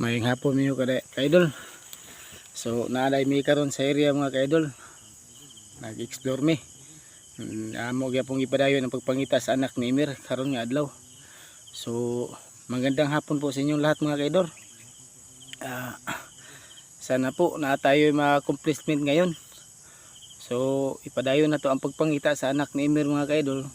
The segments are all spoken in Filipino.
Maying hapon niyo kada kaidol. So naalay mi karon sa area mga kaidol. Nag-explore mi. Amo gyapon ipadayon ang pagpangita sa anak ni Emir karon nga adlaw. So magandang hapon po sa inyong lahat mga kaidol. Sana po na tayo ma-accomplishment ngayon. So ipadayon na to ang pagpangita sa anak ni Emir mga kaidol.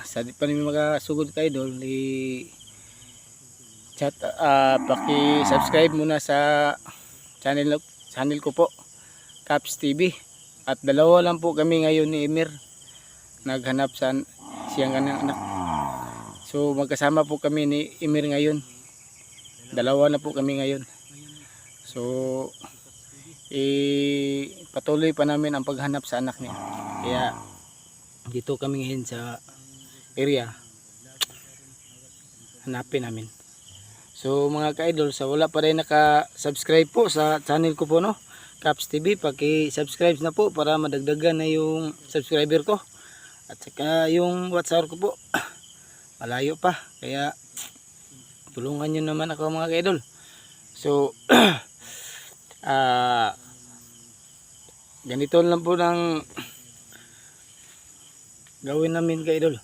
Sa di pa nimi makasugod kaidol, paki-subscribe muna sa channel ko po, Caps TV. At dalawa lang po kami ngayon ni Emir. Naghanap sa siyang anak. So magkasama po kami ni Emir ngayon. Dalawa na po kami ngayon. So patuloy pa namin ang paghanap sa anak niya. Kaya dito kami ngayon sa area. Hanapin namin. So mga ka-idol, sa wala pa rin naka-subscribe po sa channel ko po, no, Caps TV, paki-subscribe na po para madagdagan na yung subscriber ko. At saka yung WhatsApp ko po, malayo pa, kaya tulungan nyo naman ako mga ka-idol. So ganito lang po ng gawin namin ka-idol.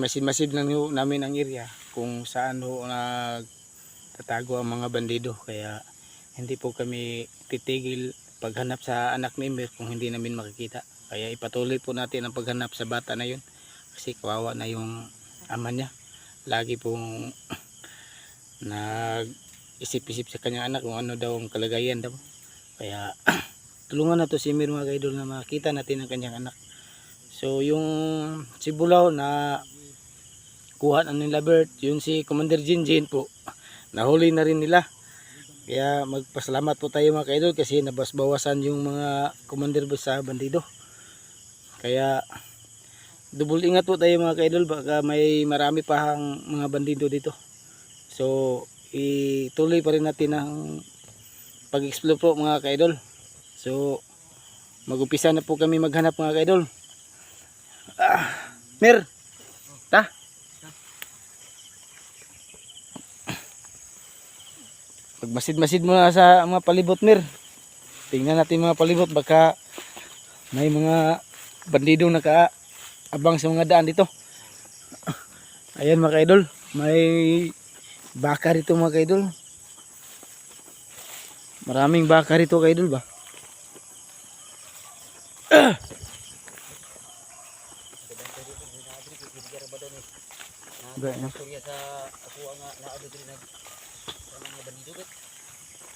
Masid-masid lang namin ang area kung saan ho nagtatago ang mga bandido, kaya hindi po kami titigil paghanap sa anak ni Emir kung hindi namin makikita. Kaya ipatuloy po natin ang paghanap sa bata na yun kasi kawawa na yung ama niya, lagi pong nag-isip-isip sa kanyang anak kung ano daw ang kalagayan daw. Kaya tulungan na to si Emir mga kaidol na makita natin ang kanyang anak. So yung si Bulaw na kuha na nila Bert, yung si Commander Jinjin po, nahuli na rin nila. Kaya magpasalamat po tayo mga kaidol kasi nabasbawasan yung mga commander sa bandido. Kaya double ingat po tayo mga kaidol, baka may marami pa ang mga bandido dito. So ituloy pa rin natin ang pag-explore po mga kaidol. So mag-umpisa na po kami maghanap mga kaidol. Mir, ta. Pagmasid-masid muna sa mga palibot, Mir. Tingnan natin mga palibot, baka may mga bandido nakaabang sa mga daan dito. Ayan mga kaidol, may baka rito mga kaidol. Maraming baka rito kaidol ba?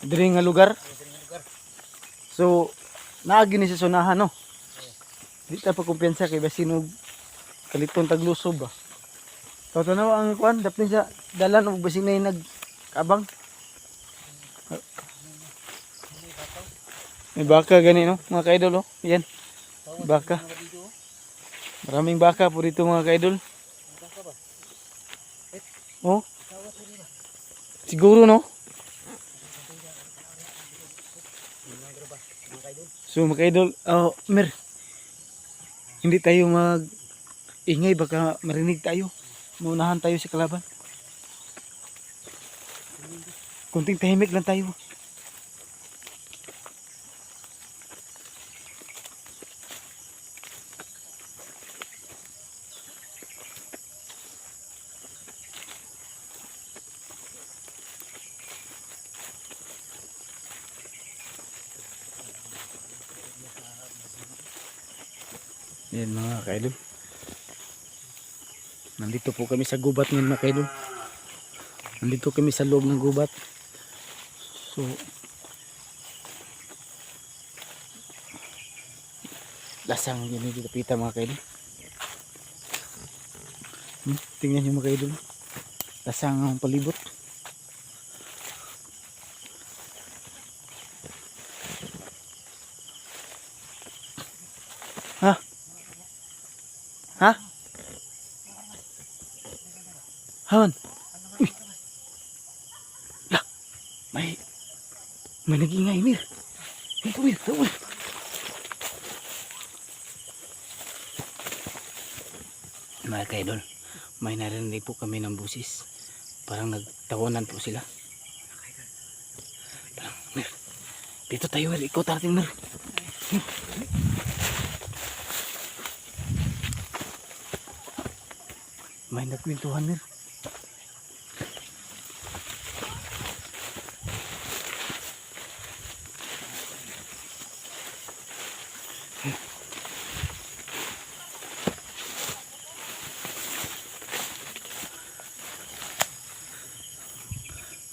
Diri nga lugar. So naagi ni sa sunahan, no. Di ta pa kumpiyansa kay basin og kaliton taglusob ba. So tanaw ang kuan dapin sa dalan og basin nay nagkabang. May baka gani, no mga kaidol, oh. Yan. Baka. Maraming baka po dito mga kaidol. Oh. Siguro, no. So mga kaidol, Mer, hindi tayo mag-ingay, baka marinig tayo. Maunahan tayo sa kalaban. Kunting tahimik lang tayo. Yan mga kaidol. Nandito po kami sa gubat ngayon mga kaidol. Nandito kami sa loob ng gubat. So lasang yun dito pita mga kaidol. Tingnan nyo mga kaidol. Lasang ang palibot. Ha? Ha? Hawan. Uy. Lah. May nag-ingay, Mir. Ito, Mir. Tawag. Mga kaidol, may narinig po kami ng busis. Parang nagtawanan po sila. Parang, Mir, dito tayo Mir, ikot natin Mir. May nagkwentuhan Mir.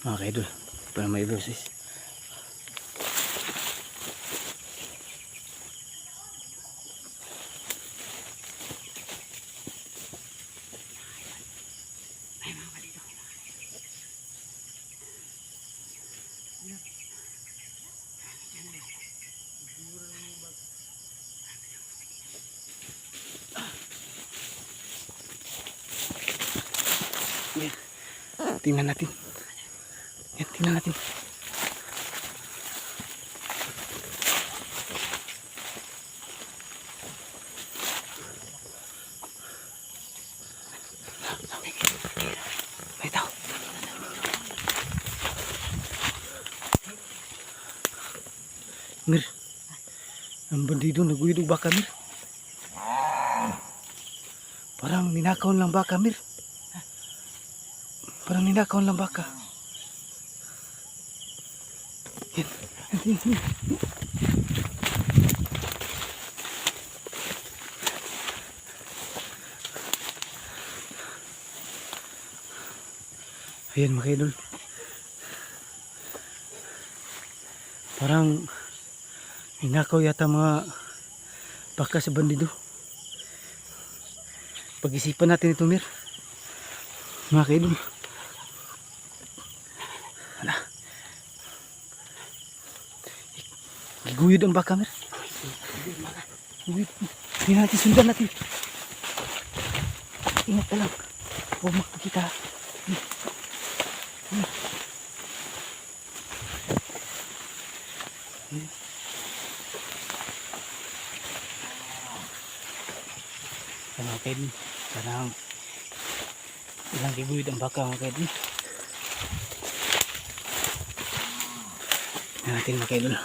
Mga kaidol, para may boses. Tingnan natin. Yan, tingnan natin. May tao. Mir, ang bandido naguyod baka Mir. Parang ninakaw lang baka Mir. Parang ninakaw lang baka. Yan. Ayan mga idol. Parang ninakaw yata mga baka sa bandido. Pag-isipan natin ito Mir. Mga kaidol. Giguyod ang baka Mir. Hindi natin sundan natin. Ingat ka lang. Huwag makikita. Mga kaidol. Parang ilang giguyod ang baka mga kaidol. Tingnan natin mga kaidol.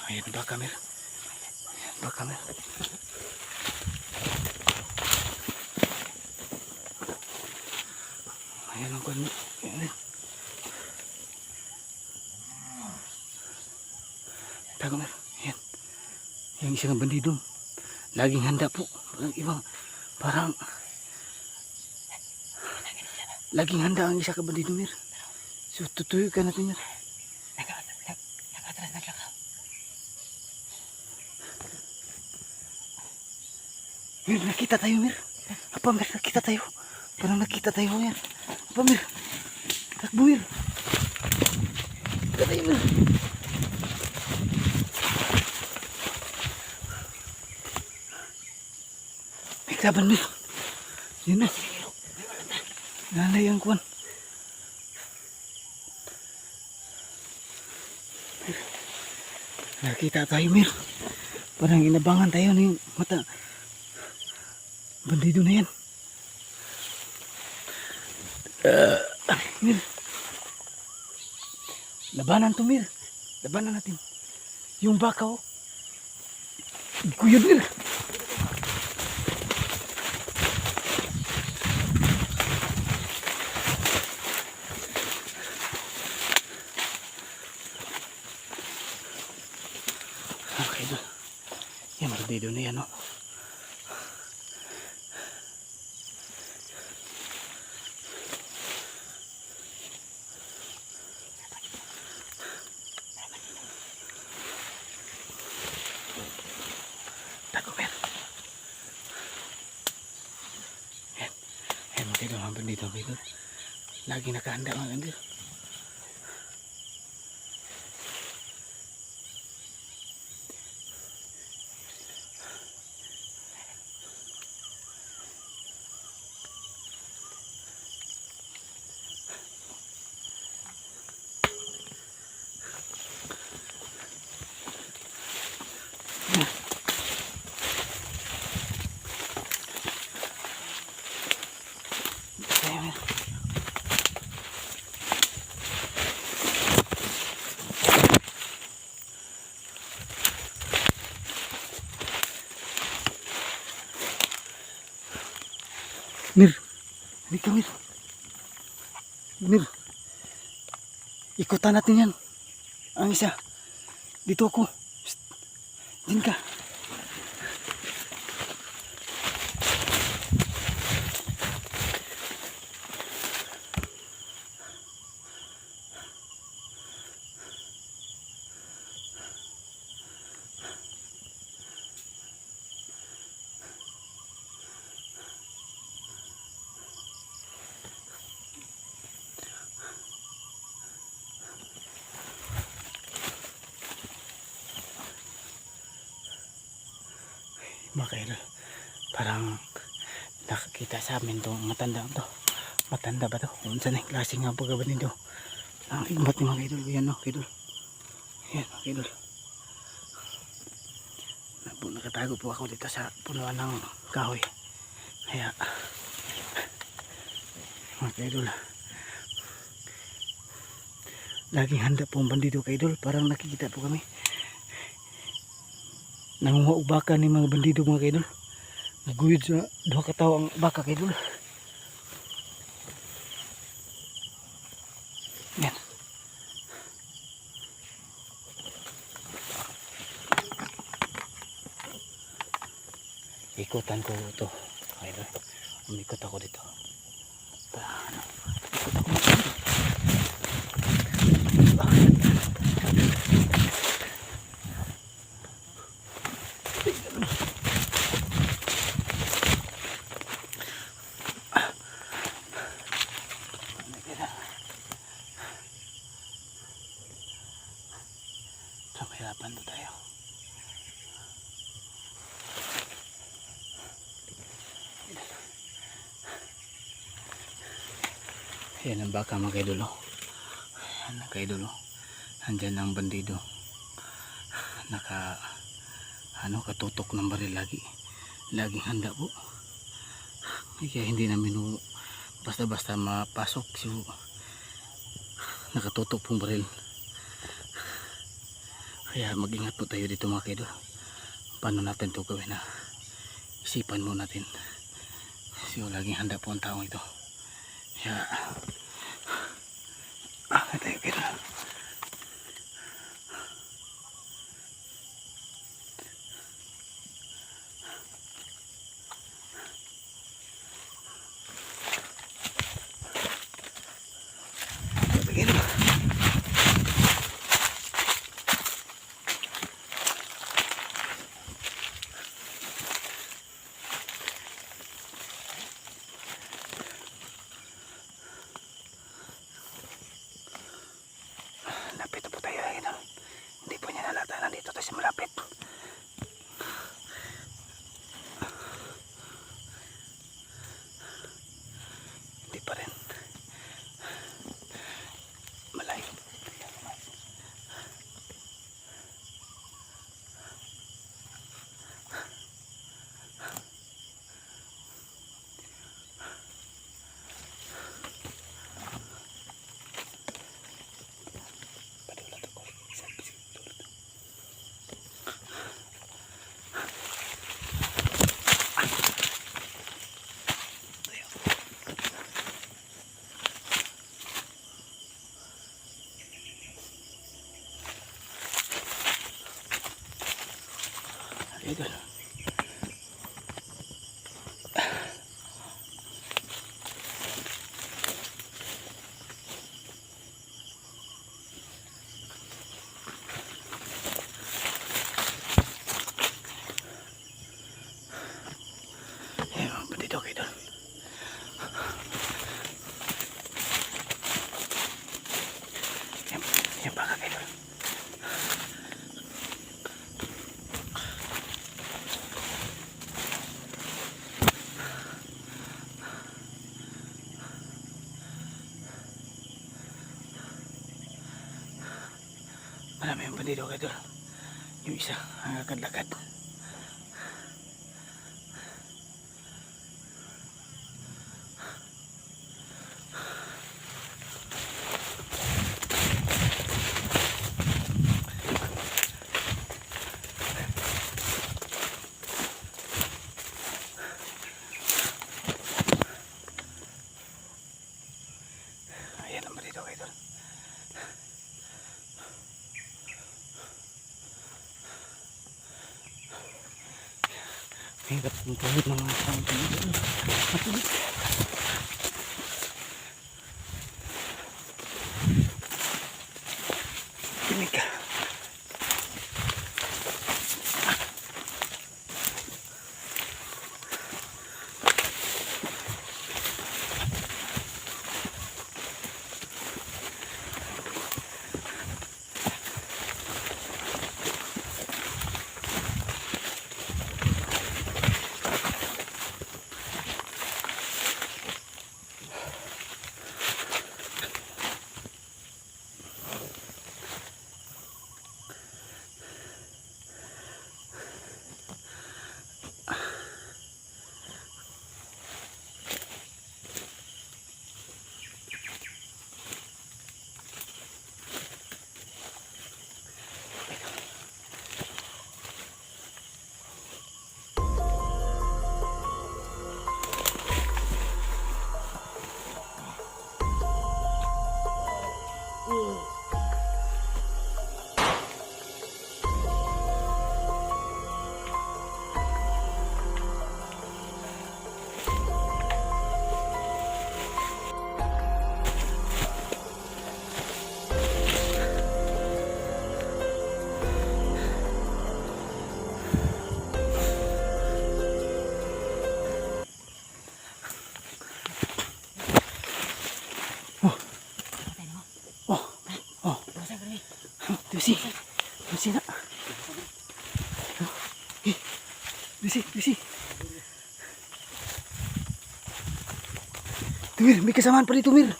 Ayan baka Mir. Ayan baka Mir. Ayan ang kuwan. Ayan. Tago Mir. Ayan. Yung isang bandido. Laging handa po. Parang ibang. Parang. Laging handa ang isa ka bandido Mir. So tutuyo ka natin Mir. Mir, nakita tayo Mir. Apa Mir, nakita tayo. Parang nakita tayo yan. Apa Mir. Takbo Mir. Nakita tayo Mir. May klaban Mir. Yun na. Nanay ang kuwan. Nakita tayo Mir. Parang inabangan tayo ng mata. Bandido na yan. Mir. Labanan to Mir. Labanan natin. Yung baka oh. Guyod Mir. Okay doon. Yan bandido na yan oh. Dito dito lagi nakahanda mga kandir. Mir, halika Mir. Mir, ikutan natin yan. Ang isa. Dito ako. Psst. Diyan ka. Mga kaidol, parang nakakita sa amin itong matanda to. Matanda ba to? Unsa na yung klase nga pagkaban nito? Ang igmat ni mga kaidol. Yan no, kaidol. Yan mga kaidol. Nakatago po ako dito sa punuan ng kahoy. Kaya mga kaidol, laging handa po ang bandido kaidol. Parang nakikita po kami nangunguha baka ni mga bandido mga kaidol. Naguyod sa duha ka tawo ang baka kaidol. Yan. Ikutan ko ito kaidol. Umikot ako dito. Ikot ako dito. Mahirapan po tayo. Yan ang baka mga kaidol. Yan ang kaidol. Andyan ang bandido. Katutok ng baril lagi. Laging handa po. Kaya hindi namin basta-basta mapasok. So, nakatutok pong baril. Kaya mag-ingat po tayo dito mga kaidol. Paano natin ito gawin na isipan mo natin. So laging handa po ang taong ito. Kaya tayo kaidol. Nandito tayo sa malapit. Hindi pa rin. Malayo. Idol. Ayan, bandito kayo doon. Ayan, baka kayo doon. Marami yung bandido kayo doon. Yung isa ang lakad-lakad. Hirap yung kahit ng mga tao. Matulik. Tinig ka. Bisi, bisi na. Bisi, bisi. Tumir, may kasamaan pa dito, Mir.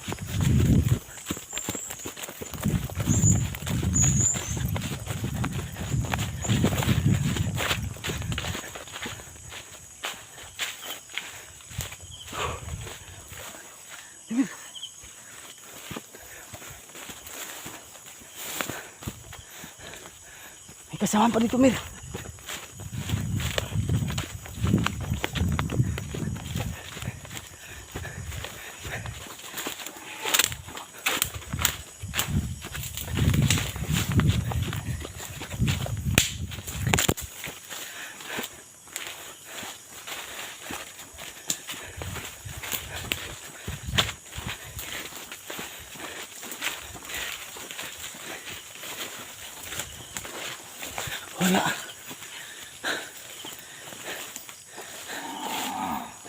May kasamaan pa dito, Mir. Wala.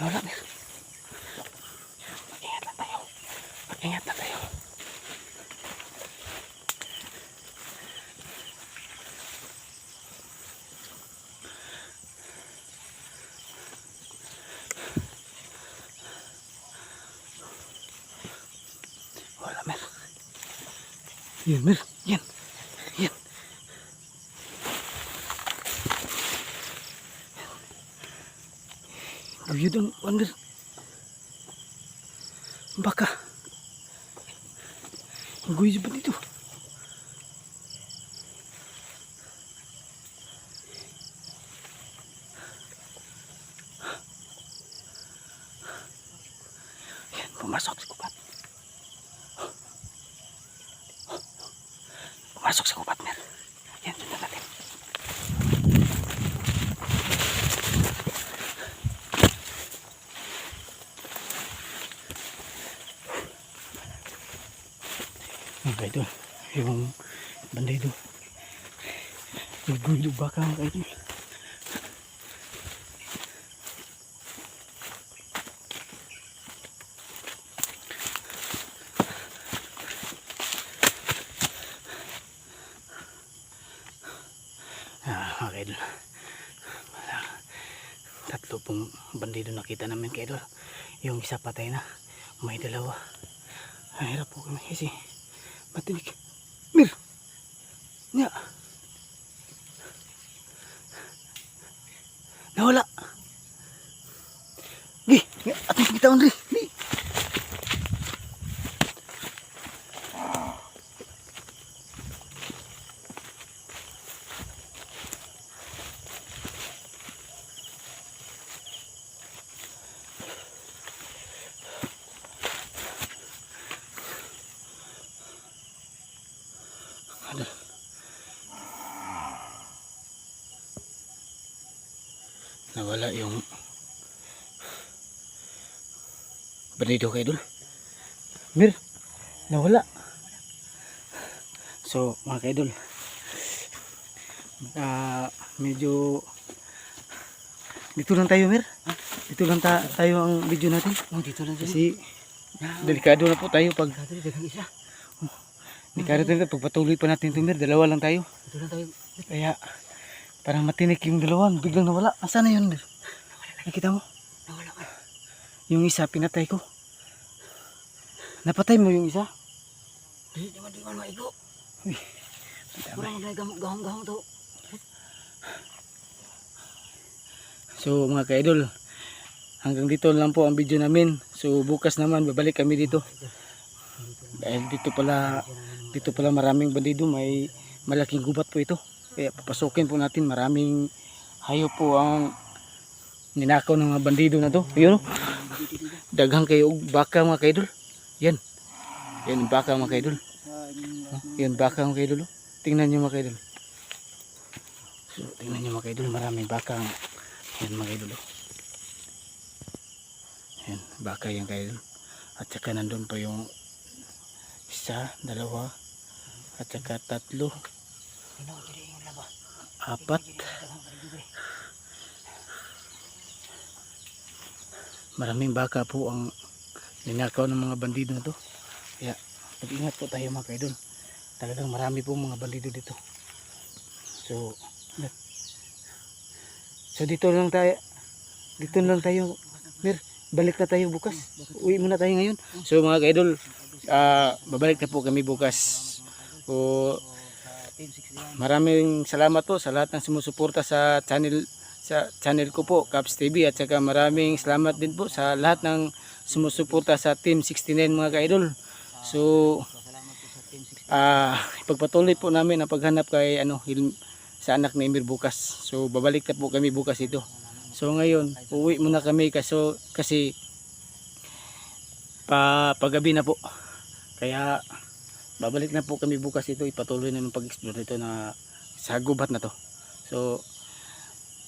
Wala, Mir. Mag-ingat lang tayo. Mag-ingat lang tayo. Wala, Mir. Yan, Mir. Yan. Yan. Guyod ang wonder. Baka. Guyod ba dito? Yan, pumasok sa kupat. Pumasok sa kupat, Mer. Yan, sundan natin. Mga idol, yung banda ito, nagulog baka mga idol. Mga idol, tatlo pong bandido nakita namin kay idol. Yung isa patay na, may dalawa. Ang hirap po kami kasi matinig. Mir! Nya! Nawala! Gi! Ating kita on rin! Gi! nawala yung bandido kay idol. Mir, nawala. So mga kaidol, medyo dito lang tayo, Mir. Dito lang tayo ang video natin. Dito lang Kasi delikado na po tayo pag delikado tayo pag patuloy pa natin ito, Mir. Dalawa lang tayo. Dito lang tayo. Kaya parang matinik yung dalawa, biglang nawala. Asan na yun, Mir? Nakita mo? Nawala ka. Yung isa pinatay ko. Napatay mo yung isa? Di man maigo. Uy, Kurang na gahong to. so mga ka-idol, hanggang dito lang po ang video namin. So bukas naman babalik kami dito. Dahil dito pala maraming bandido, may malaking gubat po ito. Kaya papasukin po natin, maraming hayop po ang ninakaw ng mga bandido na to. Ayun, daghang kayo baka mga ka-idol. Yan baka mga ka-idol. Yan baka mga ka-idol. Tingnan nyo mga ka-idol. So tingnan nyo mga ka-idol, maraming baka. Yan mga ka-idol. Yan baka yan ka-idol. At saka nandun pa yung isa, dalawa, at saka tatlo, apat. Maraming baka po ang ninakaw ng mga bandido na to. Kaya mag-ingat po tayo mga kaidol. Talagang marami po mga bandido dito. So dito lang tayo. Mir, balik na tayo bukas. Uwi muna tayo ngayon. So mga kaidol, babalik na po kami bukas. So maraming salamat po sa lahat ng sumusuporta sa channel ko po, Caps TV, at saka maraming salamat din po sa lahat ng sumusuporta sa Team 69 mga ka-idol. So ipagpatuloy po namin ang paghanap kay sa anak ni Emir bukas. So babalik na po kami bukas ito. So ngayon uwi muna kami kasi paggabi na po. Kaya babalik na po kami bukas ito. Ipatuloy namin pag-explore ito na sa gubat na to. So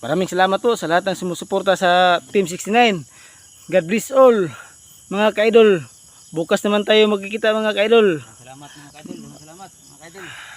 maraming salamat po sa lahat ng sumusuporta sa Team 69. God bless all mga ka-idol. Bukas naman tayo magkikita mga ka-idol. Salamat mga kaidol. Salamat mga kaidol.